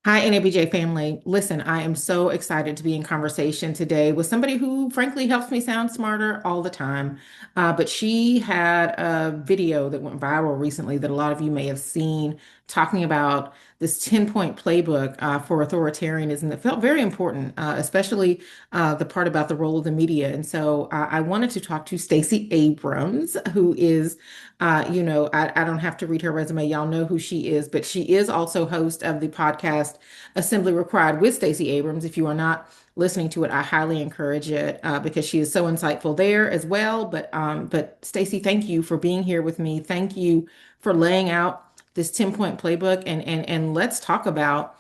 Hi, NABJ family. Listen, I am so excited to be in conversation today with somebody who, frankly, helps me sound smarter all the time. But she had a video that went viral recently that a lot of you may have seen talking about this 10-point playbook for authoritarianism that felt very important, especially the part about the role of the media. And so I wanted to talk to Stacey Abrams, who is I don't have to read her resume. Y'all know who she is, but she is also host of the podcast Assembly Required with Stacey Abrams. If you are not listening to it, I highly encourage it because she is so insightful there as well. But Stacey, thank you for being here with me. Thank you for laying out this 10-point playbook, and let's talk about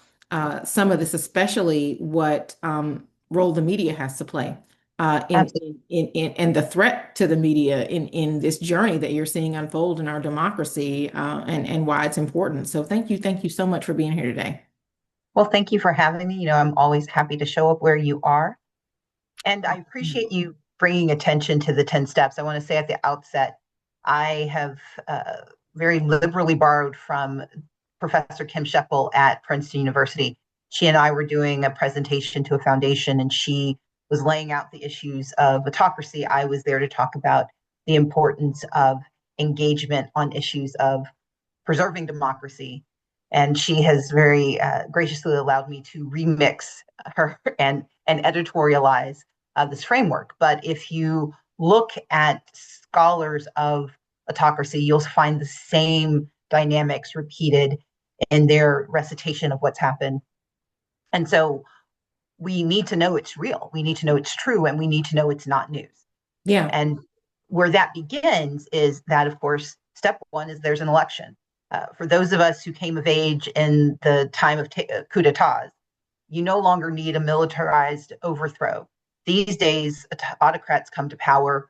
some of this, especially what role the media has to play in the threat to the media in this journey that you're seeing unfold in our democracy and why it's important. So thank you so much for being here today. Well, thank you for having me. I'm always happy to show up where you are. And I appreciate you bringing attention to the 10 steps. I want to say at the outset, I have very liberally borrowed from Professor Kim Sheppel at Princeton University. She and I were doing a presentation to a foundation, and she was laying out the issues of autocracy. I was there to talk about the importance of engagement on issues of preserving democracy. And she has very graciously allowed me to remix her and editorialize this framework. But if you look at scholars of autocracy, you'll find the same dynamics repeated in their recitation of what's happened. And so we need to know it's real. We need to know it's true, and we need to know it's not news. Yeah. And where that begins is that, of course, step one is there's an election. For those of us who came of age in the time of coup d'etats, you no longer need a militarized overthrow. These days, autocrats come to power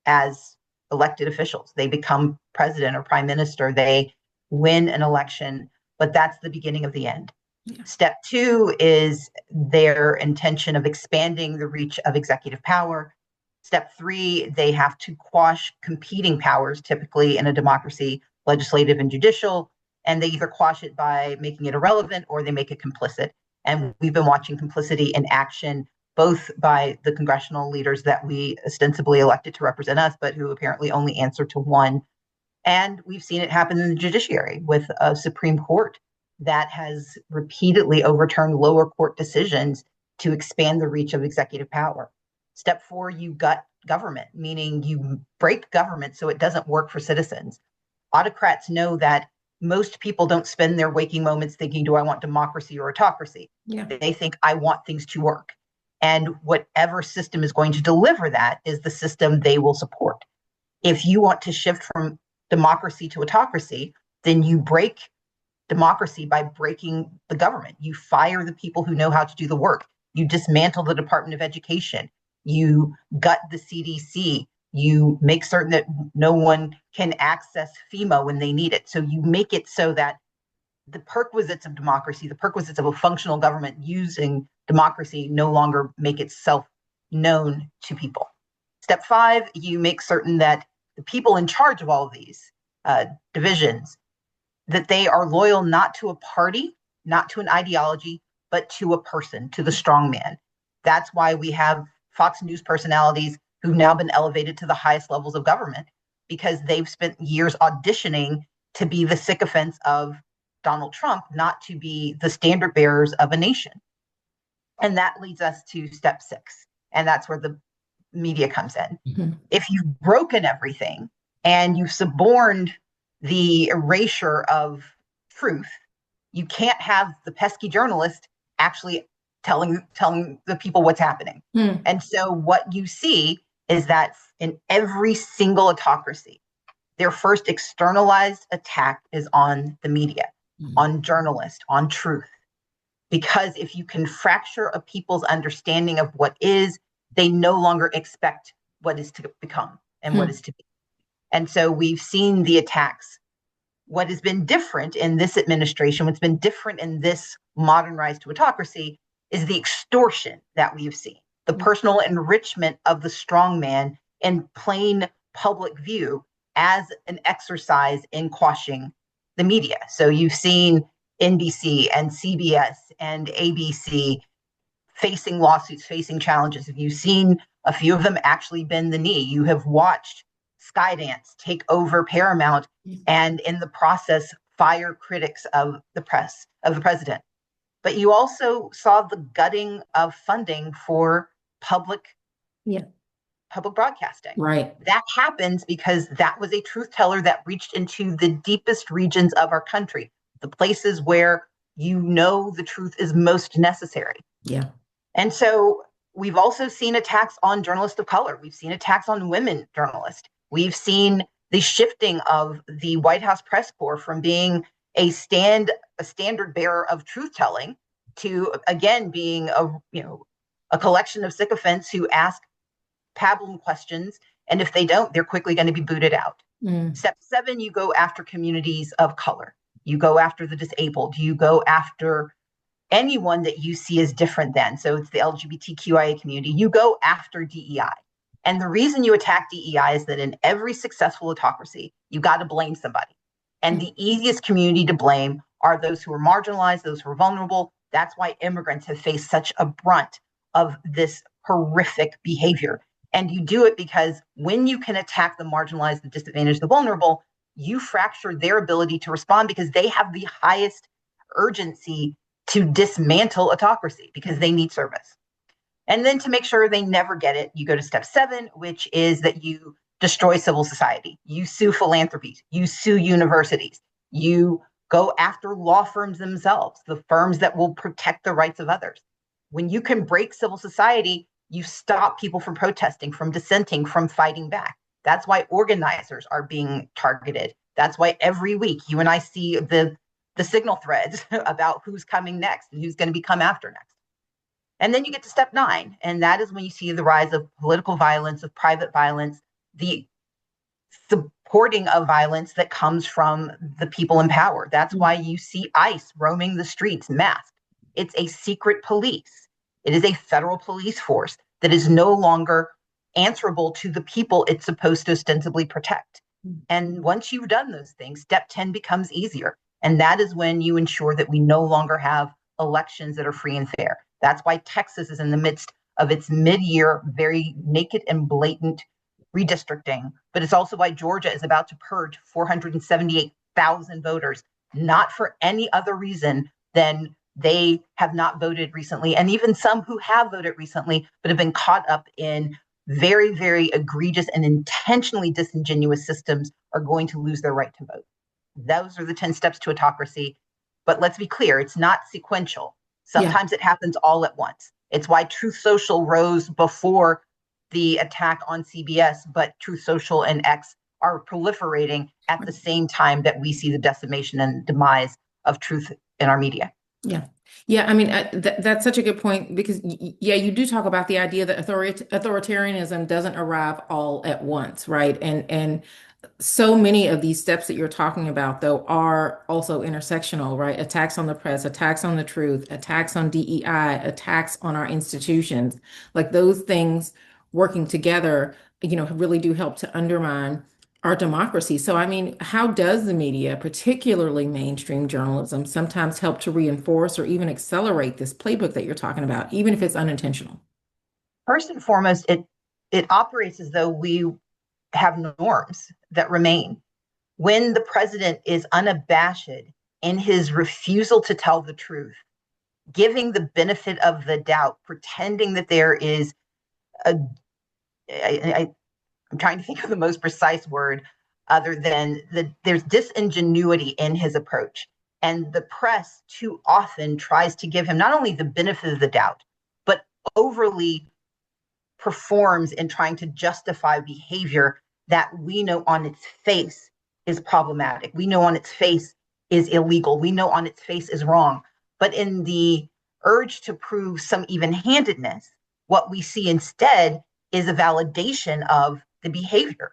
as elected officials. They become president or prime minister. They win an election, but that's the beginning of the end. Yeah. Step two is their intention of expanding the reach of executive power. Step three, they have to quash competing powers, typically in a democracy, legislative and judicial, and they either quash it by making it irrelevant or they make it complicit. And we've been watching complicity in action, both by the congressional leaders that we ostensibly elected to represent us, but who apparently only answer to one. And we've seen it happen in the judiciary with a Supreme Court that has repeatedly overturned lower court decisions to expand the reach of executive power. Step four, you gut government, meaning you break government so it doesn't work for citizens. Autocrats know that most people don't spend their waking moments thinking, do I want democracy or autocracy? Yeah. They think, I want things to work. And whatever system is going to deliver that is the system they will support. If you want to shift from democracy to autocracy, then you break democracy by breaking the government. You fire the people who know how to do the work. You dismantle the Department of Education. You gut the CDC. You make certain that no one can access FEMA when they need it. So you make it so that the perquisites of democracy, the perquisites of a functional government using democracy no longer make itself known to people. Step five, you make certain that the people in charge of all of these divisions, that they are loyal not to a party, not to an ideology, but to a person, to the strong man. That's why we have Fox News personalities who've now been elevated to the highest levels of government, because they've spent years auditioning to be the sycophants of Donald Trump, not to be the standard bearers of a nation. And that leads us to step six. And that's where the media comes in. Mm-hmm. If you've broken everything and you've suborned the erasure of truth, you can't have the pesky journalist actually telling the people what's happening. Mm. And so what you see is that in every single autocracy, their first externalized attack is on the media, on journalists, on truth. Because if you can fracture a people's understanding of what is, they no longer expect what is to become and what is to be. And so we've seen the attacks. What has been different in this administration, what's been different in this modern rise to autocracy, is the extortion that we have seen, the personal enrichment of the strong man in plain public view as an exercise in quashing the media. So you've seen NBC and CBS and ABC facing lawsuits, facing challenges? Have you seen a few of them actually bend the knee? You have watched Skydance take over Paramount and in the process fire critics of the press, of the president. But you also saw the gutting of funding for public Yeah. public broadcasting. Right. That happens because that was a truth teller that reached into the deepest regions of our country, the places where you know the truth is most necessary. Yeah. And so we've also seen attacks on journalists of color. We've seen attacks on women journalists. We've seen the shifting of the White House press corps from being a standard bearer of truth telling to again being a collection of sycophants who ask pablum questions, and if they don't, they're quickly going to be booted out. Step 7, you go after communities of color. You go after the disabled. You go after anyone that you see as different than. So it's the LGBTQIA community. You go after DEI. And the reason you attack DEI is that in every successful autocracy, you got to blame somebody. And the easiest community to blame are those who are marginalized, those who are vulnerable. That's why immigrants have faced such a brunt of this horrific behavior. And you do it because when you can attack the marginalized, the disadvantaged, the vulnerable, you fracture their ability to respond because they have the highest urgency to dismantle autocracy because they need service. And then to make sure they never get it, you go to step 7, which is that you destroy civil society. You sue philanthropies, you sue universities, you go after law firms themselves, the firms that will protect the rights of others. When you can break civil society, you stop people from protesting, from dissenting, from fighting back. That's why organizers are being targeted. That's why every week you and I see the signal threads about who's coming next and who's going to be come after next. And then you get to step 9, and that is when you see the rise of political violence, of private violence, the supporting of violence that comes from the people in power. That's why you see ICE roaming the streets masked. It's a secret police. It is a federal police force that is no longer answerable to the people it's supposed to ostensibly protect. And once you've done those things, step 10 becomes easier. And that is when you ensure that we no longer have elections that are free and fair. That's why Texas is in the midst of its mid-year, very naked and blatant redistricting. But it's also why Georgia is about to purge 478,000 voters, not for any other reason than they have not voted recently. And even some who have voted recently, but have been caught up in very, very egregious and intentionally disingenuous systems are going to lose their right to vote. Those are the 10 steps to autocracy. But let's be clear, it's not sequential. Sometimes it happens all at once. It's why Truth Social rose before the attack on CBS, but Truth Social and X are proliferating at the same time that we see the decimation and demise of truth in our media. Yeah. Yeah. I mean, that's such a good point because, yeah, you do talk about the idea that authoritarianism doesn't arrive all at once, right? And so many of these steps that you're talking about, though, are also intersectional, right? Attacks on the press, attacks on the truth, attacks on DEI, attacks on our institutions. Like those things working together, really do help to undermine our democracy. So, I mean, how does the media, particularly mainstream journalism, sometimes help to reinforce or even accelerate this playbook that you're talking about, even if it's unintentional? First and foremost, it operates as though we have norms that remain. When the president is unabashed in his refusal to tell the truth, giving the benefit of the doubt, pretending that there is I'm trying to think of the most precise word other than there's disingenuity in his approach. And the press too often tries to give him not only the benefit of the doubt, but overly performs in trying to justify behavior that we know on its face is problematic. We know on its face is illegal. We know on its face is wrong. But in the urge to prove some even-handedness, what we see instead is a validation of the behavior.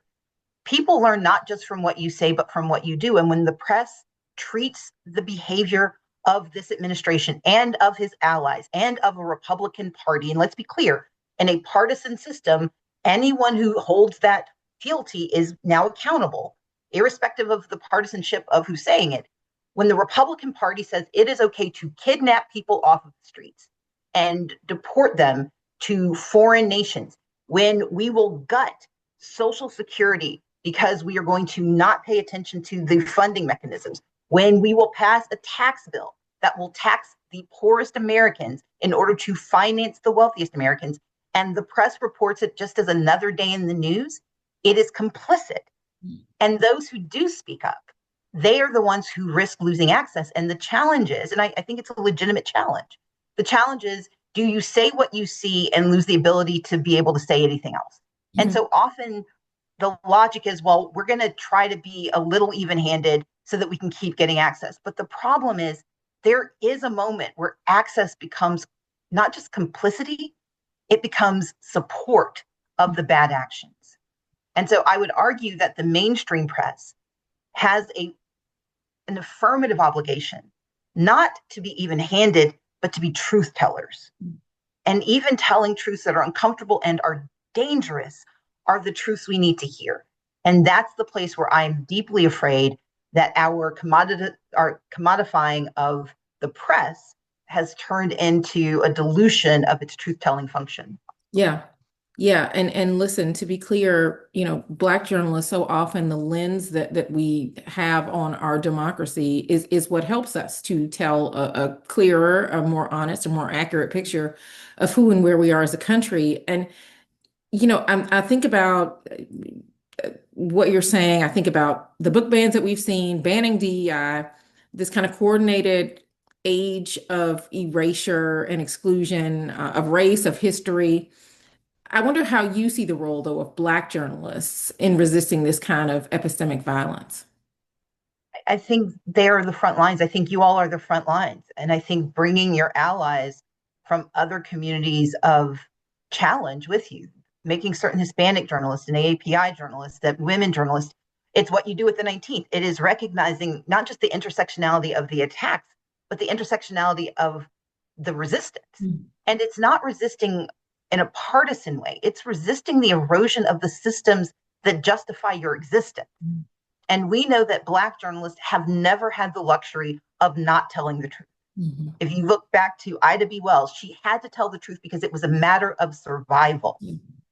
People learn not just from what you say, but from what you do. And when the press treats the behavior of this administration and of his allies and of a Republican Party, and let's be clear, in a partisan system, anyone who holds that fealty is now accountable, irrespective of the partisanship of who's saying it. When the Republican Party says it is okay to kidnap people off of the streets and deport them to foreign nations, when we will gut Social Security because we are going to not pay attention to the funding mechanisms, when we will pass a tax bill that will tax the poorest Americans in order to finance the wealthiest Americans, and the press reports it just as another day in the news, it is complicit. And those who do speak up, they are the ones who risk losing access. And the challenge is, and I think it's a legitimate challenge, the challenge is, do you say what you see and lose the ability to be able to say anything else? And so often the logic is, well, we're going to try to be a little even-handed so that we can keep getting access. But the problem is there is a moment where access becomes not just complicity, it becomes support of the bad actions. And so I would argue that the mainstream press has an affirmative obligation not to be even-handed, but to be truth tellers. And even telling truths that are uncomfortable and are dangerous are the truths we need to hear. And that's the place where I'm deeply afraid that our commodifying of the press has turned into a dilution of its truth-telling function. Yeah. Yeah. And listen, to be clear, Black journalists, so often the lens that we have on our democracy is what helps us to tell a clearer, a more honest, a more accurate picture of who and where we are as a country. And, I think about what you're saying. I think about the book bans that we've seen, banning DEI, this kind of coordinated age of erasure and exclusion of race, of history. I wonder how you see the role, though, of Black journalists in resisting this kind of epistemic violence. I think they're the front lines. I think you all are the front lines. And I think bringing your allies from other communities of challenge with you, making certain Hispanic journalists and AAPI journalists, that women journalists, it's what you do with the 19th. It is recognizing not just the intersectionality of the attacks, but the intersectionality of the resistance. And it's not resisting in a partisan way. It's resisting the erosion of the systems that justify your existence. And we know that Black journalists have never had the luxury of not telling the truth. If you look back to Ida B. Wells, she had to tell the truth because it was a matter of survival.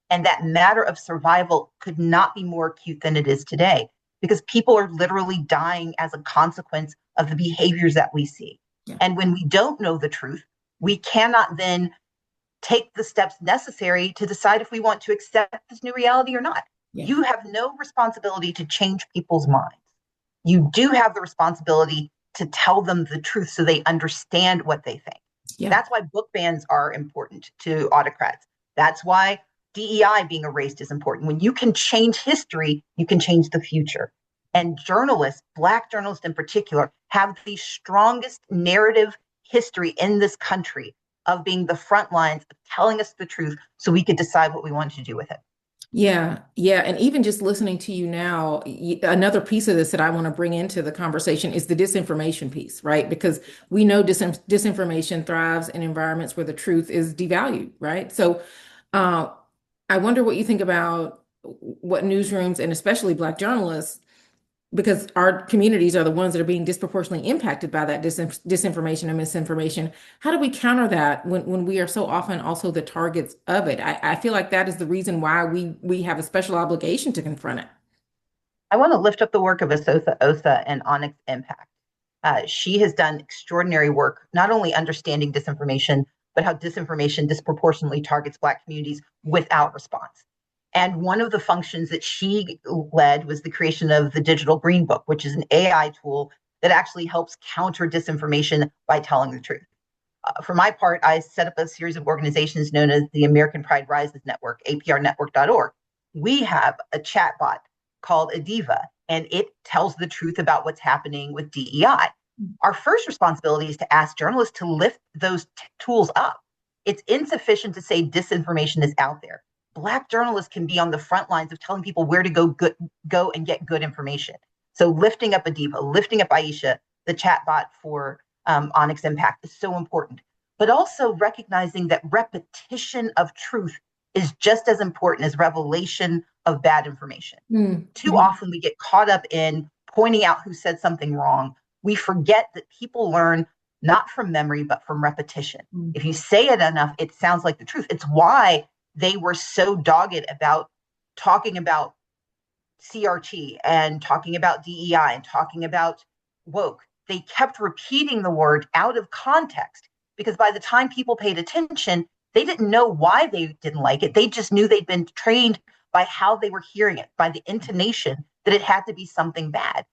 And that matter of survival could not be more acute than it is today, because people are literally dying as a consequence of the behaviors that we see. And when we don't know the truth, we cannot then take the steps necessary to decide if we want to accept this new reality or not. You have no responsibility to change people's minds. You do have the responsibility to tell them the truth so they understand what they think. That's why book bans are important to autocrats. That's why DEI being erased is important. When you can change history, you can change the future. And journalists, Black journalists in particular, have the strongest narrative history in this country of being the front lines, of telling us the truth so we could decide what we wanted to do with it. Yeah, yeah. And even just listening to you now, another piece of this that I want to bring into the conversation is the disinformation piece, right? Because we know disinformation thrives in environments where the truth is devalued, right? So I wonder what you think about what newsrooms and especially Black journalists, because our communities are the ones that are being disproportionately impacted by that disinformation and misinformation. How do we counter that when we are so often also the targets of it? I feel like that is the reason why we have a special obligation to confront it. I want to lift up the work of Asosa Osa and Onyx Impact. She has done extraordinary work, not only understanding disinformation, but how disinformation disproportionately targets Black communities without response. And one of the functions that she led was the creation of the Digital Green Book, which is an AI tool that actually helps counter disinformation by telling the truth. For my part, I set up a series of organizations known as the American Pride Rises Network, aprnetwork.org. We have a chatbot called Adiva, and it tells the truth about what's happening with DEI. Our first responsibility is to ask journalists to lift those tools up. It's insufficient to say disinformation is out there. Black journalists can be on the front lines of telling people where to go and get good information. So lifting up Adiva, lifting up Aisha, the chatbot for Onyx Impact, is so important. But also recognizing that repetition of truth is just as important as revelation of bad information. Too often we get caught up in pointing out who said something wrong, We forget that people learn not from memory, but from repetition. Mm. If you say it enough, it sounds like the truth. It's why they were so dogged about talking about CRT and talking about DEI and talking about woke. They kept repeating the word out of context because by the time people paid attention, they didn't know why they didn't like it. They just knew they'd been trained by how they were hearing it, by the intonation that it had to be something bad.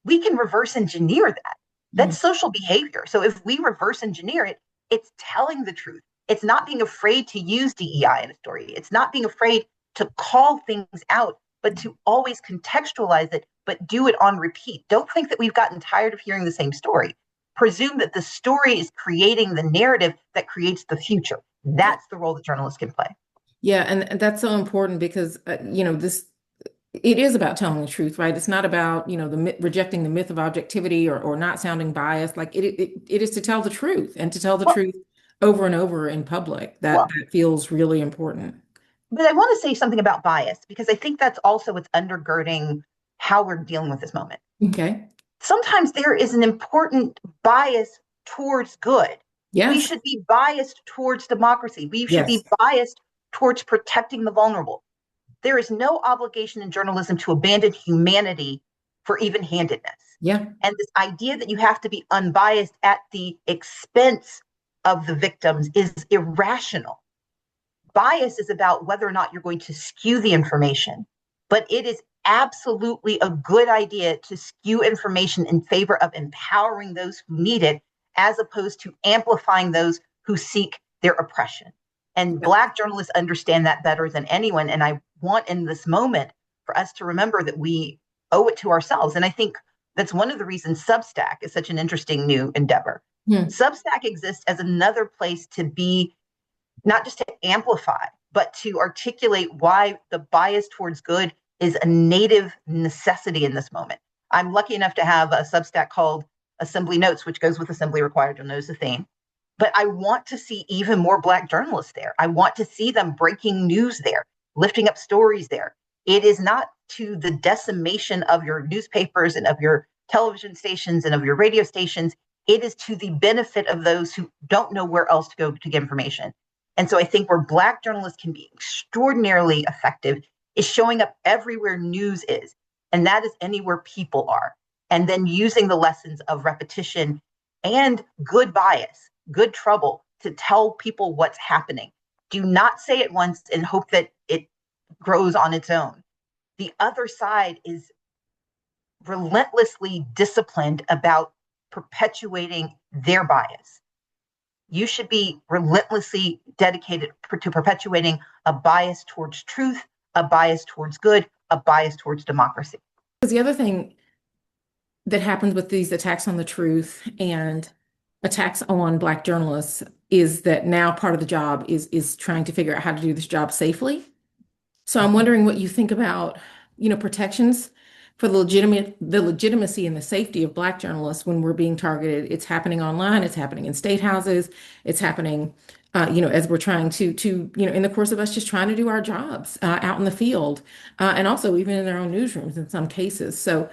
We can reverse engineer that. Mm. That's social behavior. So if we reverse engineer it, it's telling the truth. It's not being afraid to use DEI in a story. It's not being afraid to call things out, but to always contextualize it, but do it on repeat. Don't think that we've gotten tired of hearing the same story. Presume that the story is creating the narrative that creates the future. That's the role that journalists can play. Yeah, and that's so important because this it is about telling the truth, right? It's not about, rejecting the myth of objectivity or not sounding biased. Like it is to tell the truth and to tell the Well, truth over and over in public. That well, that feels really important. but I want to say something about bias because I think that's also what's undergirding how we're dealing with this moment. Okay. Sometimes there is an important bias towards good. We Yes. should be biased towards democracy. We should Yes. be biased towards protecting the vulnerable. There is no obligation in journalism to abandon humanity for even handedness. Yeah. And this idea that you have to be unbiased at the expense of the victims is irrational. Bias is about whether or not you're going to skew the information, but it is absolutely a good idea to skew information in favor of empowering those who need it, as opposed to amplifying those who seek their oppression. And Yeah. Black journalists understand that better than anyone. And I want in this moment for us to remember that we owe it to ourselves. And I think that's one of the reasons Substack is such an interesting new endeavor. Hmm. Substack exists as another place to be, not just to amplify, but to articulate why the bias towards good is a native necessity in this moment. I'm lucky enough to have a Substack called Assembly Notes, which goes with Assembly Required. You'll notice the theme. But I want to see even more Black journalists there. I want to see them breaking news there, lifting up stories there. It is not to the decimation of your newspapers and of your television stations and of your radio stations. It is to the benefit of those who don't know where else to go to get information. And so I think where Black journalists can be extraordinarily effective is showing up everywhere news is, and that is anywhere people are. And then using the lessons of repetition and good bias, good trouble to tell people what's happening. Do not say it once and hope that it grows on its own. The other side is relentlessly disciplined about perpetuating their bias. You should be relentlessly dedicated to perpetuating a bias towards truth, a bias towards good, a bias towards democracy. Because the other thing that happens with these attacks on the truth and attacks on Black journalists is that now part of the job is trying to figure out how to do this job safely. So I'm wondering what you think about, protections for the legitimacy and the safety of Black journalists when we're being targeted. It's happening online, it's happening in state houses, it's happening, as we're trying to, in the course of us just trying to do our jobs out in the field, and also even in their own newsrooms in some cases. So,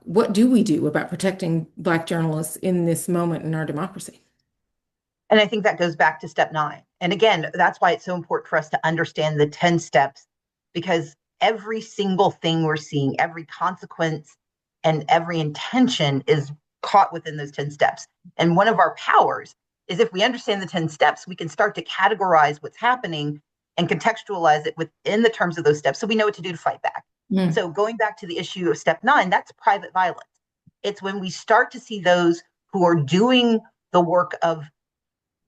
what do we do about protecting Black journalists in this moment in our democracy? And I think that goes back to step 9. And again, that's why it's so important for us to understand the 10 steps, because every single thing we're seeing, every consequence and every intention is caught within those 10 steps. And one of our powers is if we understand the 10 steps, we can start to categorize what's happening and contextualize it within the terms of those steps so we know what to do to fight back. Mm. So going back to the issue of step 9, that's private violence. It's when we start to see those who are doing the work of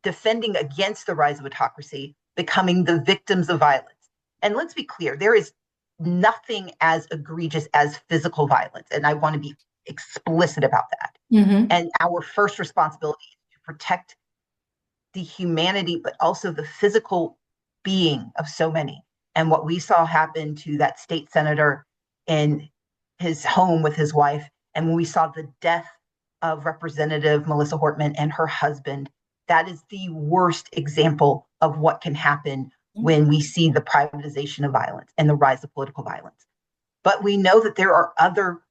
defending against the rise of autocracy becoming the victims of violence. And let's be clear, there is nothing as egregious as physical violence. And I want to be explicit about that. Hmm. And our first responsibility is to protect the humanity, but also the physical being of so many. And what we saw happen to that state senator in his home with his wife, and when we saw the death of Representative Melissa Hortman and her husband, that is the worst example of what can happen when we see the privatization of violence and the rise of political violence. But we know that there are other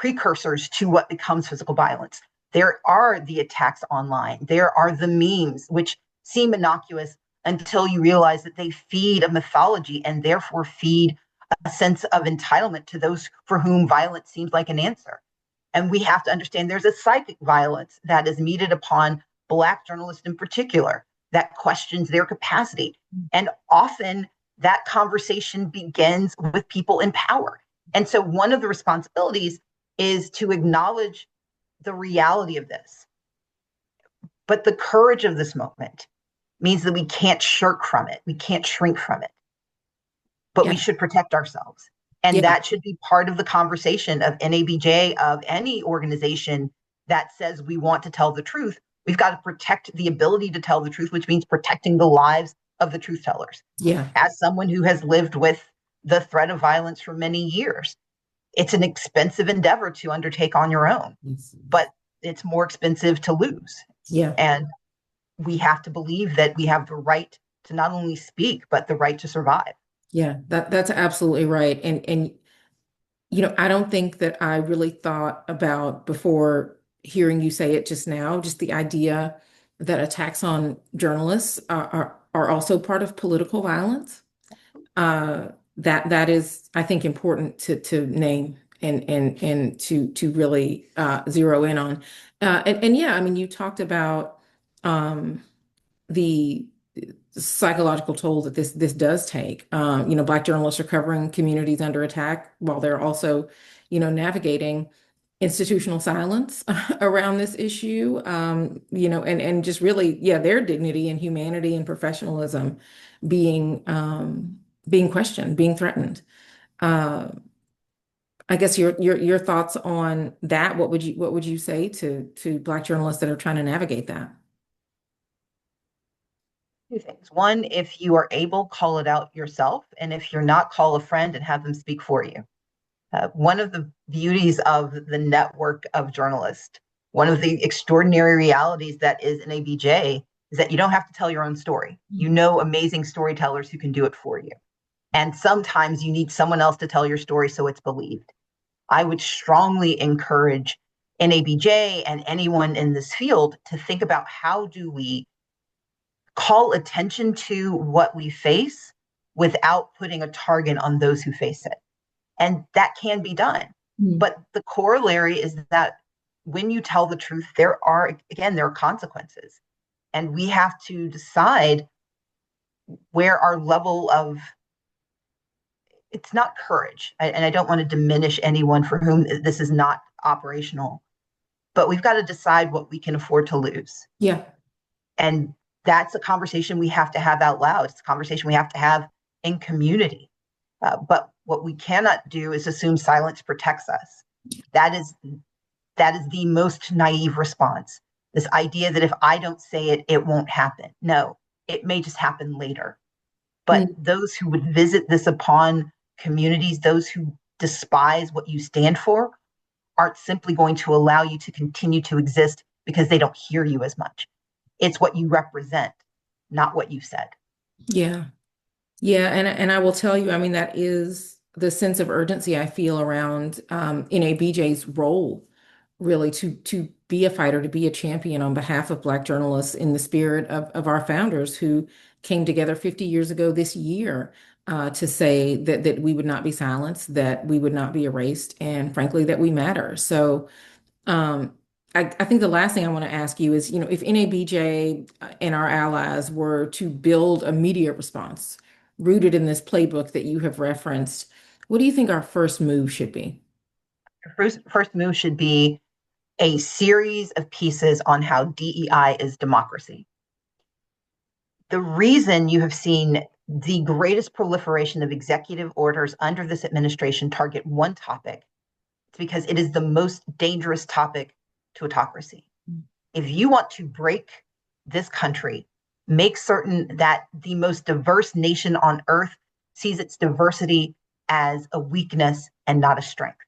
precursors to what becomes physical violence. There are the attacks online. There are the memes, which seem innocuous until you realize that they feed a mythology and therefore feed a sense of entitlement to those for whom violence seems like an answer. And we have to understand there's a psychic violence that is meted upon Black journalists in particular that questions their capacity. And often that conversation begins with people in power. And so one of the responsibilities is to acknowledge the reality of this. But the courage of this moment means that we can't shirk from it. We can't shrink from it. But Yeah. we should protect ourselves. And Yeah. that should be part of the conversation of NABJ, of any organization that says we want to tell the truth. We've got to protect the ability to tell the truth, which means protecting the lives of the truth tellers. Yeah. As someone who has lived with the threat of violence for many years, it's an expensive endeavor to undertake on your own, but it's more expensive to lose. Yeah. And we have to believe that we have the right to not only speak, but the right to survive. Yeah, that's absolutely right. And I don't think that I really thought about before hearing you say it just now, just the idea that attacks on journalists are also part of political violence. That is, I think, important to name and to really zero in on. And yeah, I mean, you talked about the psychological toll that this does take. Black journalists are covering communities under attack while they're also, navigating institutional silence around this issue. And just really, yeah, their dignity and humanity and professionalism being being questioned, being threatened. Uh, I guess your thoughts on that. What would you say to Black journalists that are trying to navigate that? Two things. One, if you are able, call it out yourself. And if you're not, call a friend and have them speak for you. One of the beauties of the network of journalists, one of the extraordinary realities that is NABJ is that you don't have to tell your own story. You know amazing storytellers who can do it for you. And sometimes you need someone else to tell your story so it's believed. I would strongly encourage NABJ and anyone in this field to think about how do we call attention to what we face without putting a target on those who face it. And that can be done. But the corollary is that when you tell the truth, there are consequences. And we have to decide where our level of, it's not courage. And I don't want to diminish anyone for whom this is not operational, but we've got to decide what we can afford to lose. Yeah. And that's a conversation we have to have out loud. It's a conversation we have to have in community. But what we cannot do is assume silence protects us. That is the most naive response. This idea that if I don't say it, it won't happen. No, it may just happen later. But those who would visit this upon communities, those who despise what you stand for, aren't simply going to allow you to continue to exist because they don't hear you as much. It's what you represent, not what you said. Yeah. Yeah, and I will tell you, I mean, that is the sense of urgency I feel around NABJ's role, really, to be a fighter, to be a champion on behalf of Black journalists in the spirit of our founders who came together 50 years ago this year to say that we would not be silenced, that we would not be erased, and frankly, that we matter. So um, I think the last thing I want to ask you is, if NABJ and our allies were to build a media response rooted in this playbook that you have referenced, what do you think our first move should be? First move should be a series of pieces on how DEI is democracy. The reason you have seen the greatest proliferation of executive orders under this administration target one topic is because it is the most dangerous topic to autocracy. If you want to break this country, make certain that the most diverse nation on earth sees its diversity as a weakness and not a strength.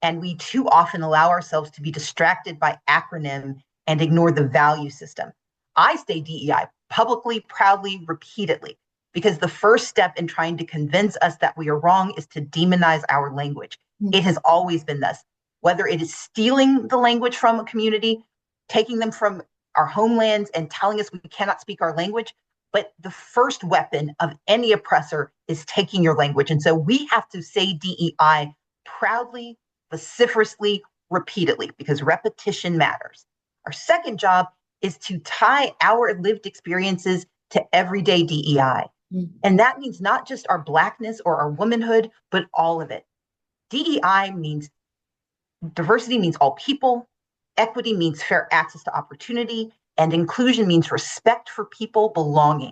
And we too often allow ourselves to be distracted by acronym and ignore the value system. I say DEI publicly, proudly, repeatedly, because the first step in trying to convince us that we are wrong is to demonize our language. It has always been thus. whether it is stealing the language from a community, taking them from our homelands and telling us we cannot speak our language. But the first weapon of any oppressor is taking your language. And so we have to say DEI proudly, vociferously, repeatedly, because repetition matters. Our second job is to tie our lived experiences to everyday DEI. And that means not just our Blackness or our womanhood, but all of it. DEI means diversity means all people, equity means fair access to opportunity, and inclusion means respect for people belonging.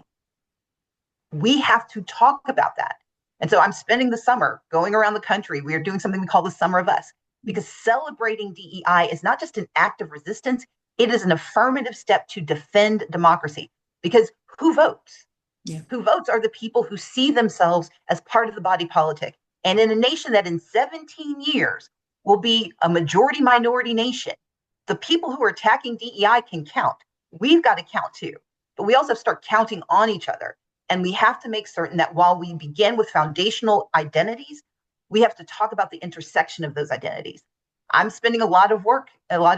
We have to talk about that. And so I'm spending the summer going around the country. We are doing something we call the Summer of Us, because celebrating DEI is not just an act of resistance, it is an affirmative step to defend democracy. Because who votes? Yeah. Who votes are the people who see themselves as part of the body politic. And in a nation that in 17 years will be a majority minority nation, the people who are attacking DEI can count. We've got to count too. But we also have to start counting on each other. And we have to make certain that while we begin with foundational identities, we have to talk about the intersection of those identities. I'm spending a lot of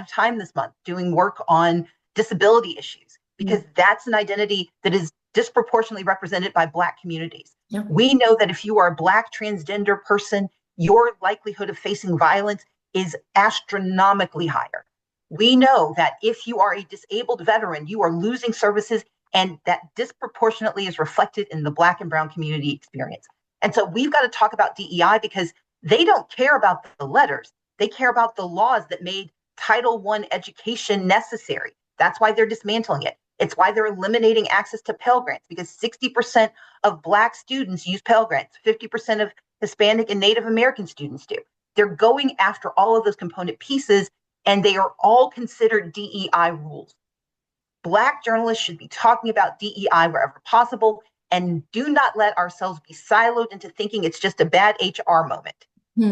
time this month doing work on disability issues, because that's an identity that is disproportionately represented by Black communities. Yeah. We know that if you are a Black transgender person, your likelihood of facing violence is astronomically higher. We know that if you are a disabled veteran, you are losing services, and that disproportionately is reflected in the Black and brown community experience. And so we've got to talk about DEI, because they don't care about the letters. They care about the laws that made Title I education necessary. That's why they're dismantling it. It's why they're eliminating access to Pell Grants, because 60% of Black students use Pell Grants, 50% of Hispanic and Native American students do. They're going after all of those component pieces, and they are all considered DEI rules. Black journalists should be talking about DEI wherever possible, and do not let ourselves be siloed into thinking it's just a bad HR moment,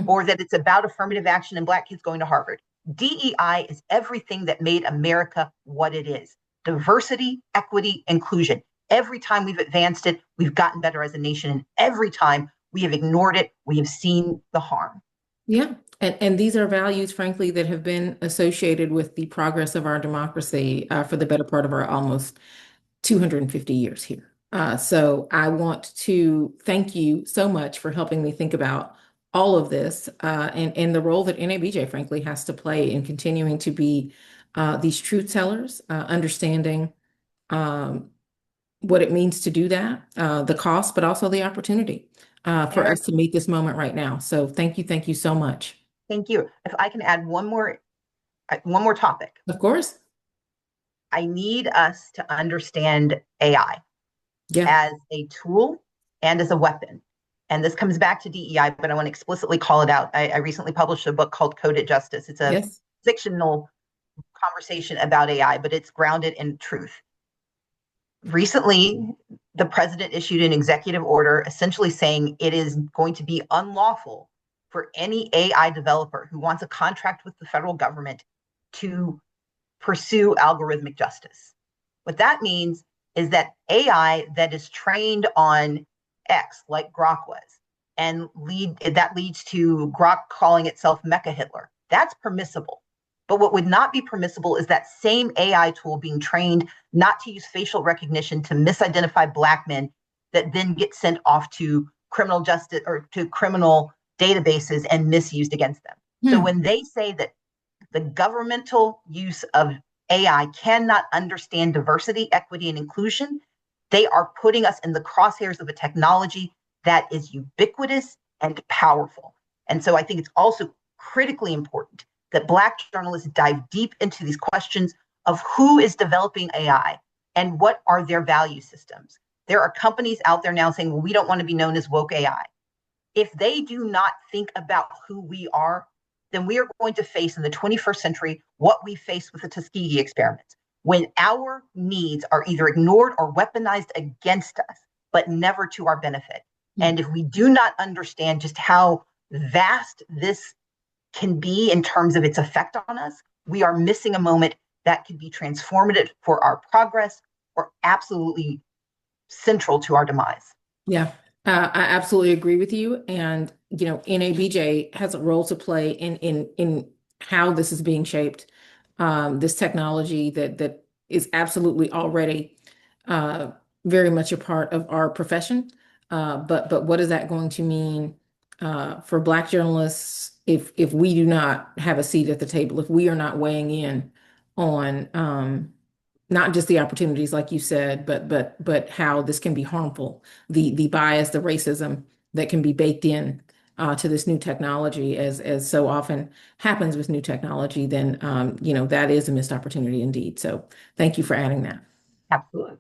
or that it's about affirmative action and Black kids going to Harvard. DEI is everything that made America what it is: diversity, equity, inclusion. Every time we've advanced it, we've gotten better as a nation. And every time we have ignored it, we have seen the harm. Yeah. And these are values, frankly, that have been associated with the progress of our democracy for the better part of our almost 250 years here. So I want to thank you so much for helping me think about all of this and the role that NABJ, frankly, has to play in continuing to be these truth tellers, understanding what it means to do that, the cost, but also the opportunity for Errin, us to meet this moment right now. So thank you so much. thank you. If I can add one more topic. Of course. I need us to understand AI Yeah. as a tool and as a weapon. And this comes back to DEI, but I want to explicitly call it out. I recently published a book called Coded Justice. It's a Yes. fictional conversation about AI, but it's grounded in truth. Recently, the president issued an executive order essentially saying it is going to be unlawful for any AI developer who wants a contract with the federal government to pursue algorithmic justice. What that means is that AI that is trained on X, like Grok was, and that leads to Grok calling itself Mecha Hitler, that's permissible. But what would not be permissible is that same AI tool being trained not to use facial recognition to misidentify Black men that then get sent off to criminal justice or to criminal databases and misused against them. So when they say that the governmental use of AI cannot understand diversity, equity, and inclusion, they are putting us in the crosshairs of a technology that is ubiquitous and powerful. And so I think it's also critically important that Black journalists dive deep into these questions of who is developing AI and what are their value systems. There are companies out there now saying, well, we don't want to be known as woke AI. If they do not think about who we are, then we are going to face in the 21st century what we faced with the Tuskegee experiments, when our needs are either ignored or weaponized against us, but never to our benefit. And if we do not understand just how vast this can be in terms of its effect on us, we are missing a moment that could be transformative for our progress or absolutely central to our demise. Yeah, I absolutely agree with you. And, NABJ has a role to play in how this is being shaped, this technology that is absolutely already uh, very much a part of our profession. But what is that going to mean for Black journalists if we do not have a seat at the table, if we are not weighing in on not just the opportunities, like you said, but how this can be harmful, the bias, the racism that can be baked in to this new technology, as so often happens with new technology, then that is a missed opportunity indeed. So thank you for adding that. Absolutely.